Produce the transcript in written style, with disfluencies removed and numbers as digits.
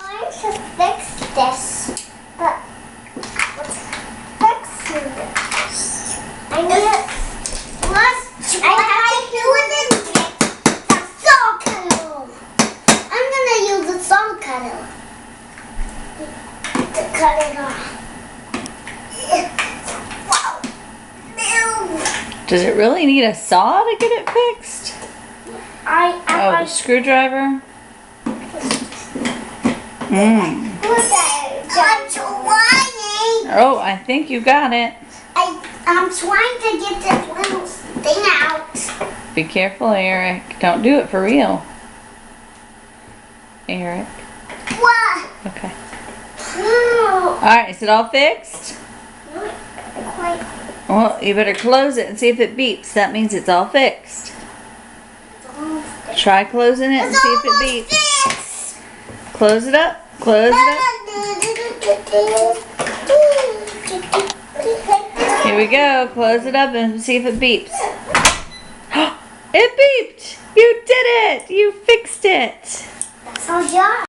trying to fix this, but what's fixing this? I need it. I have to do it in the saw cutter. I'm gonna use the saw cutter to cut it off. Wow. No. Does it really need a saw to get it fixed? Oh, the screwdriver? I'm trying. Oh, I think you got it. I'm trying to get this little thing out. Be careful, Eric. Don't do it for real. Eric. What? Okay. Oh, Alright, is it all fixed? not quite. Well, you better close it and see if it beeps. That means it's all fixed. Try closing it and see if it beeps. Fixed. Close it up. Close it up. Here we go. Close it up and see if it beeps. It beeped! You did it! You fixed it! That's our job.